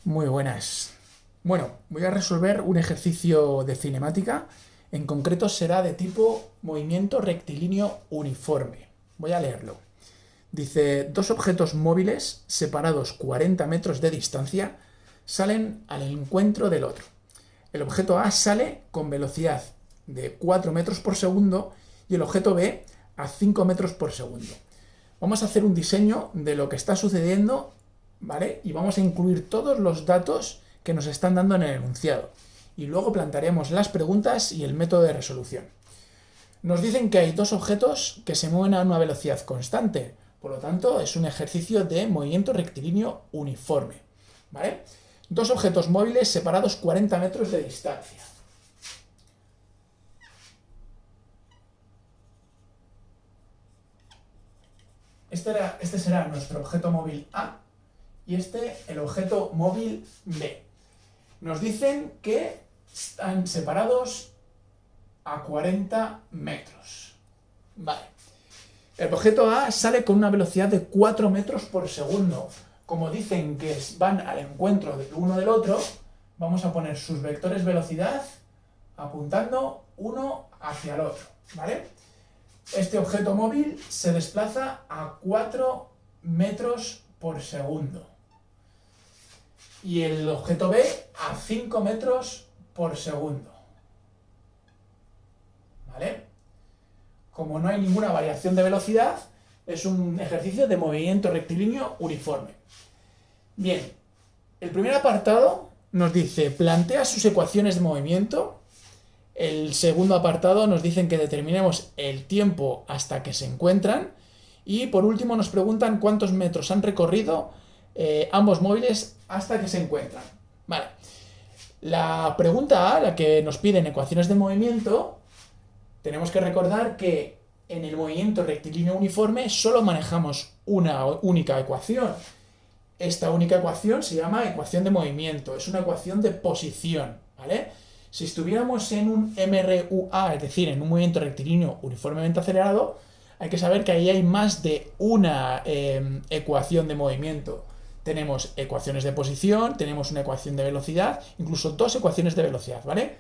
Muy buenas. Bueno, voy a resolver un ejercicio de cinemática. En concreto será de tipo movimiento rectilíneo uniforme. Voy a leerlo. Dice, dos objetos móviles separados 40 metros de distancia salen al encuentro del otro. El objeto A sale con velocidad de 4 metros por segundo y el objeto B a 5 metros por segundo. Vamos a hacer un diseño de lo que está sucediendo, ¿vale? Y vamos a incluir todos los datos que nos están dando en el enunciado. Y luego plantearemos las preguntas y el método de resolución. Nos dicen que hay dos objetos que se mueven a una velocidad constante. Por lo tanto, es un ejercicio de movimiento rectilíneo uniforme, ¿vale? Dos objetos móviles separados 40 metros de distancia. Este será nuestro objeto móvil A y este el objeto móvil B. Nos dicen que están separados a 40 metros. Vale. El objeto A sale con una velocidad de 4 metros por segundo. Como dicen que van al encuentro del uno del otro, vamos a poner sus vectores velocidad apuntando uno hacia el otro, ¿vale? Este objeto móvil se desplaza a 4 metros por segundo. Y el objeto B a 5 metros por segundo. ¿Vale? Como no hay ninguna variación de velocidad, es un ejercicio de movimiento rectilíneo uniforme. Bien, el primer apartado nos dice, plantea sus ecuaciones de movimiento. El segundo apartado nos dicen que determinemos el tiempo hasta que se encuentran. Y por último nos preguntan cuántos metros han recorrido ambos móviles hasta que se encuentran. Vale. La pregunta A, la que nos piden ecuaciones de movimiento, tenemos que recordar que en el movimiento rectilíneo uniforme solo manejamos una única ecuación. Esta única ecuación se llama ecuación de movimiento, es una ecuación de posición, ¿vale? Si estuviéramos en un MRUA, es decir, en un movimiento rectilíneo uniformemente acelerado, hay que saber que ahí hay más de una ecuación de movimiento. Tenemos ecuaciones de posición, tenemos una ecuación de velocidad, incluso dos ecuaciones de velocidad, ¿vale?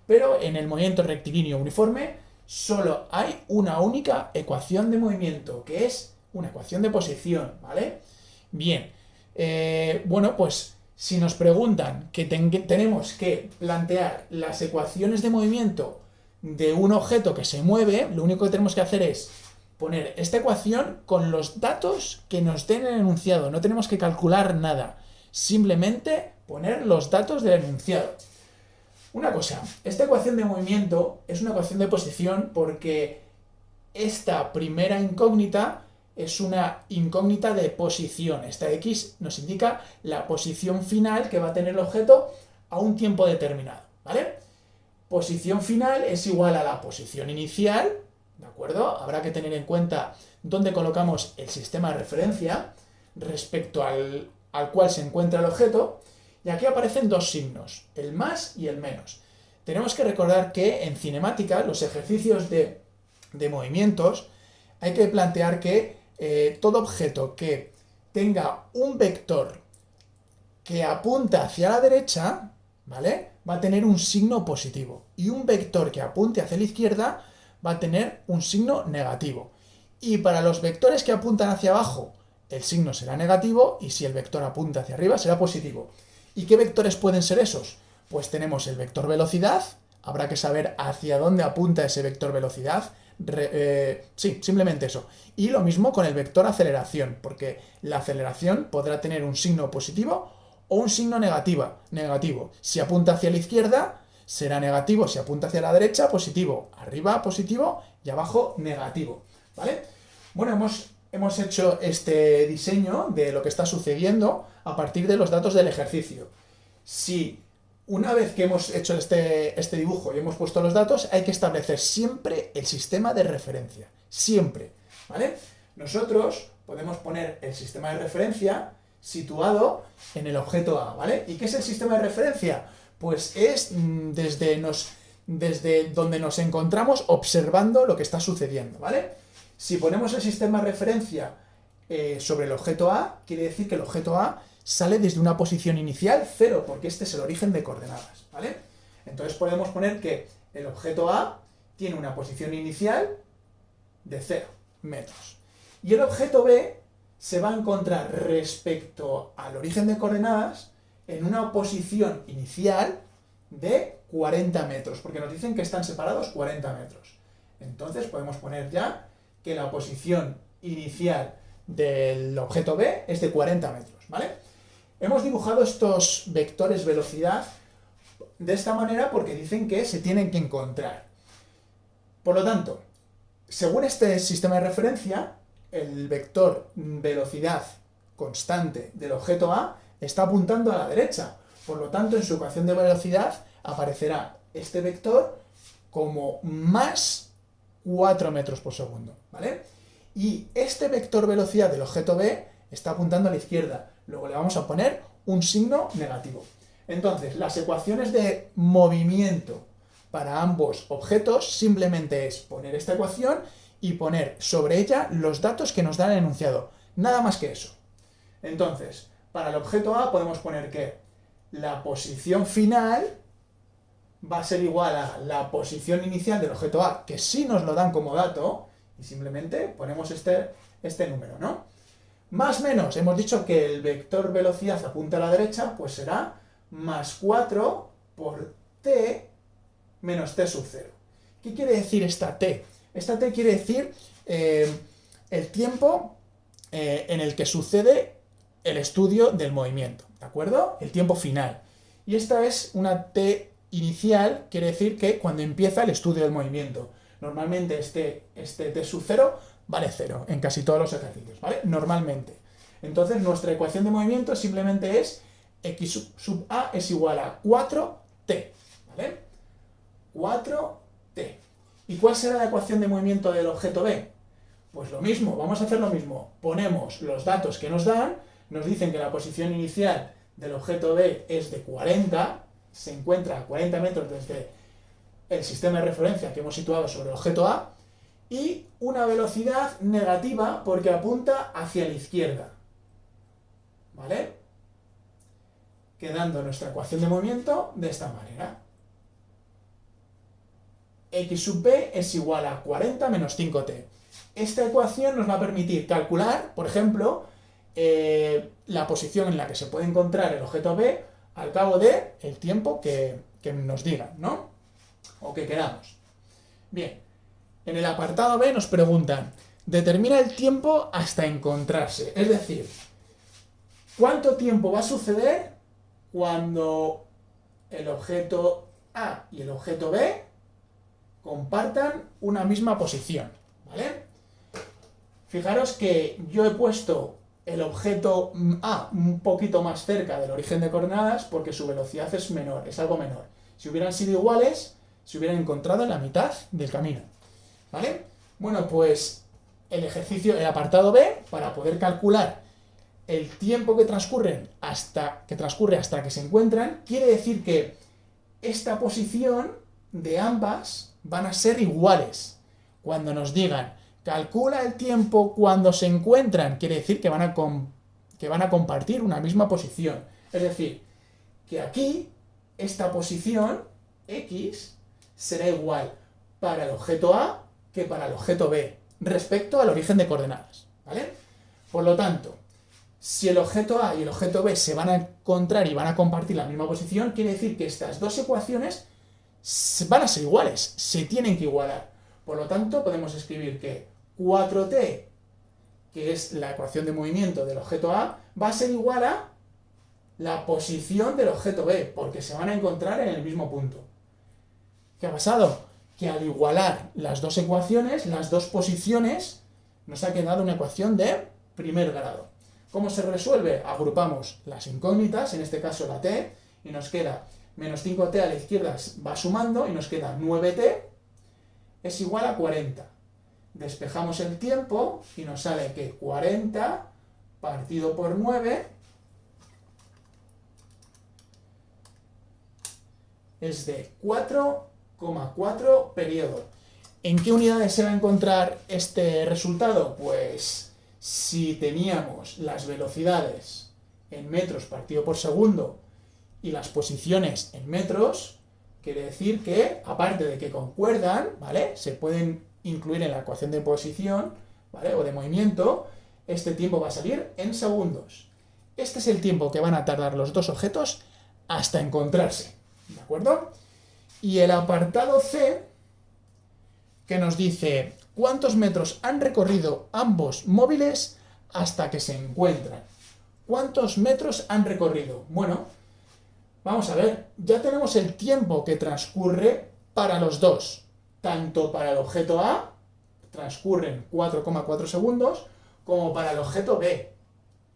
Pero en el movimiento rectilíneo uniforme solo hay una única ecuación de movimiento, que es una ecuación de posición, ¿vale? Bien, bueno, pues si nos preguntan que tenemos que plantear las ecuaciones de movimiento de un objeto que se mueve, lo único que tenemos que hacer es poner esta ecuación con los datos que nos den el enunciado. No tenemos que calcular nada, simplemente poner los datos del enunciado. Una cosa, esta ecuación de movimiento es una ecuación de posición porque esta primera incógnita es una incógnita de posición. Esta X nos indica la posición final que va a tener el objeto a un tiempo determinado, ¿vale? Posición final es igual a la posición inicial, ¿de acuerdo? Habrá que tener en cuenta dónde colocamos el sistema de referencia respecto al cual se encuentra el objeto. Y aquí aparecen dos signos, el más y el menos. Tenemos que recordar que en cinemática, los ejercicios de movimientos, hay que plantear que todo objeto que tenga un vector que apunta hacia la derecha, ¿vale? Va a tener un signo positivo. Y un vector que apunte hacia la izquierda va a tener un signo negativo. Y para los vectores que apuntan hacia abajo, el signo será negativo, y si el vector apunta hacia arriba, será positivo. ¿Y qué vectores pueden ser esos? Pues tenemos el vector velocidad, habrá que saber hacia dónde apunta ese vector velocidad. Sí, simplemente eso. Y lo mismo con el vector aceleración, porque la aceleración podrá tener un signo positivo o un signo negativo. Si apunta hacia la izquierda, será negativo. Si apunta hacia la derecha, positivo. Arriba, positivo, y abajo, negativo. ¿Vale? Bueno, hemos hecho este diseño de lo que está sucediendo a partir de los datos del ejercicio. Si una vez que hemos hecho este dibujo y hemos puesto los datos, hay que establecer siempre el sistema de referencia. Siempre, ¿vale? Nosotros podemos poner el sistema de referencia situado en el objeto A, ¿vale? ¿Y qué es el sistema de referencia? Pues es desde donde nos encontramos observando lo que está sucediendo, ¿vale? Si ponemos el sistema de referencia sobre el objeto A, quiere decir que el objeto A sale desde una posición inicial 0, porque este es el origen de coordenadas, ¿vale? Entonces podemos poner que el objeto A tiene una posición inicial de 0 metros. Y el objeto B se va a encontrar respecto al origen de coordenadas en una posición inicial de 40 metros, porque nos dicen que están separados 40 metros. Entonces podemos poner ya que la posición inicial del objeto B es de 40 metros, ¿vale? Hemos dibujado estos vectores velocidad de esta manera porque dicen que se tienen que encontrar. Por lo tanto, según este sistema de referencia, el vector velocidad constante del objeto A está apuntando a la derecha. Por lo tanto, en su ecuación de velocidad aparecerá este vector como más 4 metros por segundo, ¿vale? Y este vector velocidad del objeto B está apuntando a la izquierda. Luego le vamos a poner un signo negativo. Entonces, las ecuaciones de movimiento para ambos objetos simplemente es poner esta ecuación y poner sobre ella los datos que nos da el enunciado. Nada más que eso. Entonces, para el objeto A podemos poner que la posición final va a ser igual a la posición inicial del objeto A, que sí nos lo dan como dato, y simplemente ponemos este número, ¿no? Más menos, hemos dicho que el vector velocidad apunta a la derecha, pues será más 4 por t menos t sub 0. ¿Qué quiere decir esta t? Esta t quiere decir el tiempo en el que sucede el estudio del movimiento, ¿de acuerdo? El tiempo final. Y esta es una t inicial, quiere decir que cuando empieza el estudio del movimiento. Normalmente este t sub 0 vale 0 en casi todos los ejercicios, ¿vale? Normalmente. Entonces nuestra ecuación de movimiento simplemente es x sub a es igual a 4t, ¿vale? 4t. ¿Y cuál será la ecuación de movimiento del objeto B? Pues lo mismo, vamos a hacer lo mismo. Ponemos los datos que nos dan, nos dicen que la posición inicial del objeto B es de 40, se encuentra a 40 metros desde el sistema de referencia que hemos situado sobre el objeto A, y una velocidad negativa porque apunta hacia la izquierda, ¿vale? Quedando nuestra ecuación de movimiento de esta manera. X sub b es igual a 40 menos 5t. Esta ecuación nos va a permitir calcular, por ejemplo, la posición en la que se puede encontrar el objeto B al cabo del tiempo que nos digan, ¿no? O que queramos. Bien, en el apartado B nos preguntan, determina el tiempo hasta encontrarse. Es decir, ¿cuánto tiempo va a suceder cuando el objeto A y el objeto B compartan una misma posición, ¿vale? Fijaros que yo he puesto el objeto A un poquito más cerca del origen de coordenadas porque su velocidad es menor, es algo menor. Si hubieran sido iguales, se hubieran encontrado en la mitad del camino, ¿vale? Bueno, pues el apartado B, para poder calcular el tiempo que transcurre hasta que se encuentran, quiere decir que esta posición de ambas van a ser iguales. Cuando nos digan, calcula el tiempo cuando se encuentran, quiere decir que van a compartir una misma posición. Es decir, que aquí esta posición, x, será igual para el objeto A que para el objeto B, respecto al origen de coordenadas, ¿vale? Por lo tanto, si el objeto A y el objeto B se van a encontrar y van a compartir la misma posición, quiere decir que estas dos ecuaciones van a ser iguales, se tienen que igualar. Por lo tanto, podemos escribir que 4t, que es la ecuación de movimiento del objeto A, va a ser igual a la posición del objeto B, porque se van a encontrar en el mismo punto. ¿Qué ha pasado? Que al igualar las dos ecuaciones, las dos posiciones, nos ha quedado una ecuación de primer grado. ¿Cómo se resuelve? Agrupamos las incógnitas, en este caso la t, y nos queda menos 5t a la izquierda, va sumando, y nos queda 9t es igual a 40. Despejamos el tiempo y nos sale que 40 partido por 9 es de 4,4 periodos. ¿En qué unidades se va a encontrar este resultado? Pues Si teníamos las velocidades en metros partido por segundo y las posiciones en metros, quiere decir que, aparte de que concuerdan, ¿vale?, se pueden incluir en la ecuación de posición, ¿vale?, o de movimiento, este tiempo va a salir en segundos. Este es el tiempo que van a tardar los dos objetos hasta encontrarse, ¿de acuerdo? Y el apartado C, que nos dice cuántos metros han recorrido ambos móviles hasta que se encuentran. ¿Cuántos metros han recorrido? Bueno, vamos a ver, ya tenemos el tiempo que transcurre para los dos. Tanto para el objeto A, transcurren 4,4 segundos, como para el objeto B.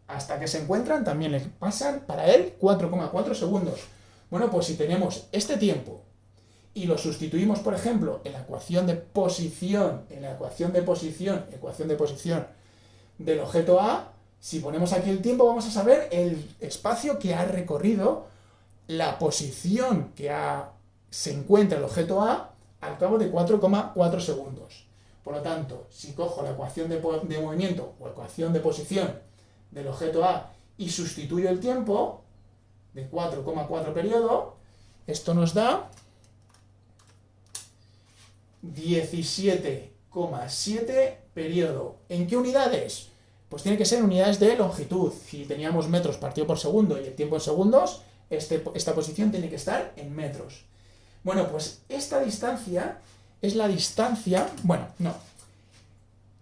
Hasta que se encuentran también le pasan para él 4,4 segundos. Bueno, pues si tenemos este tiempo y lo sustituimos, por ejemplo, en la ecuación de posición, ecuación de posición del objeto A, si ponemos aquí el tiempo vamos a saber el espacio que ha recorrido la posición que se encuentra el objeto A al cabo de 4,4 segundos. Por lo tanto, si cojo la ecuación de movimiento o ecuación de posición del objeto A y sustituyo el tiempo de 4,4 periodo, esto nos da 17,7 periodo. ¿En qué unidades? Pues tiene que ser en unidades de longitud. Si teníamos metros partido por segundo y el tiempo en segundos, esta posición tiene que estar en metros. Bueno, pues esta distancia es la distancia... Bueno, no.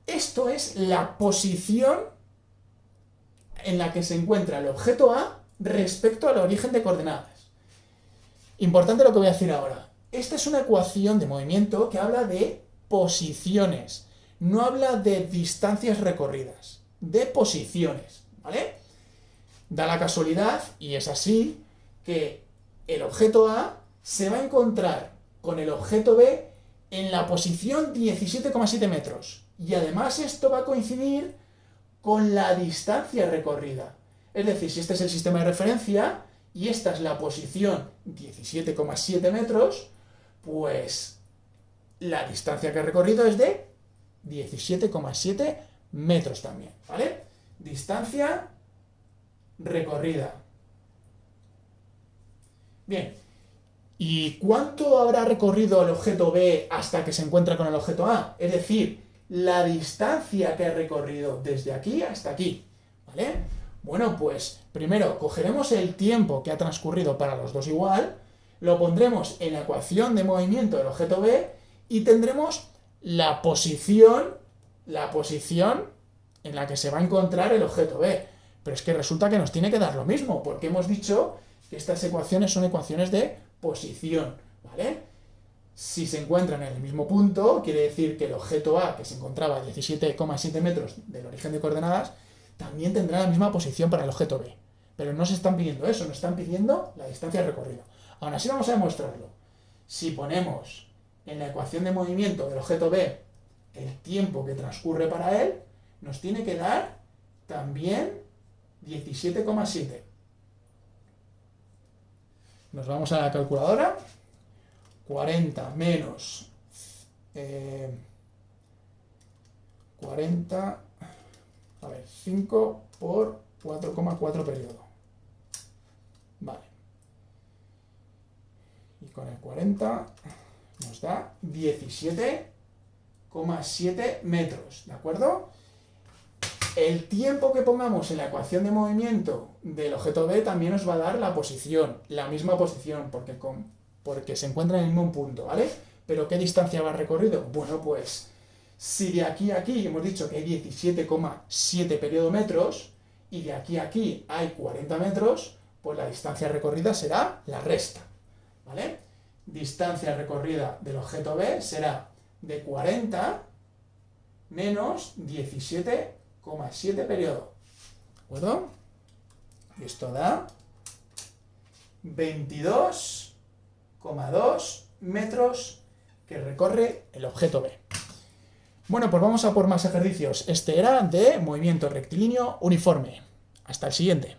Esto es la posición en la que se encuentra el objeto A respecto al origen de coordenadas. Importante lo que voy a decir ahora. Esta es una ecuación de movimiento que habla de posiciones, no habla de distancias recorridas, de posiciones, ¿vale? Da la casualidad, y es así, que el objeto A se va a encontrar con el objeto B en la posición 17,7 metros. Y además esto va a coincidir con la distancia recorrida. Es decir, si este es el sistema de referencia y esta es la posición 17,7 metros, pues la distancia que he recorrido es de 17,7 metros también, ¿vale? Distancia recorrida. Bien, ¿y cuánto habrá recorrido el objeto B hasta que se encuentra con el objeto A? Es decir, la distancia que ha recorrido desde aquí hasta aquí, ¿vale? Bueno, pues primero cogeremos el tiempo que ha transcurrido para los dos igual, lo pondremos en la ecuación de movimiento del objeto B y tendremos la posición en la que se va a encontrar el objeto B. Pero es que resulta que nos tiene que dar lo mismo, porque hemos dicho que estas ecuaciones son ecuaciones de posición, ¿vale? Si se encuentran en el mismo punto, quiere decir que el objeto A, que se encontraba a 17,7 metros del origen de coordenadas, también tendrá la misma posición para el objeto B. Pero no se están pidiendo eso, nos están pidiendo la distancia recorrida. Aún así vamos a demostrarlo. Si ponemos en la ecuación de movimiento del objeto B el tiempo que transcurre para él, nos tiene que dar también 17,7. Nos vamos a la calculadora. 40 menos 5 por 4,4 periodo. Vale. Y con el 40 nos da 17,7 metros, ¿de acuerdo? El tiempo que pongamos en la ecuación de movimiento del objeto B también nos va a dar la posición, la misma posición, porque se encuentra en el mismo punto, ¿vale? Pero ¿qué distancia va recorrido? Bueno, pues si de aquí a aquí hemos dicho que hay 17,7 periodo metros y de aquí a aquí hay 40 metros, pues la distancia recorrida será la resta, ¿vale? Distancia recorrida del objeto B será de 40 menos 17,7 periodo, ¿de acuerdo? Y esto da 22,2 metros que recorre el objeto B. Bueno, pues vamos a por más ejercicios. Este era de movimiento rectilíneo uniforme. Hasta el siguiente.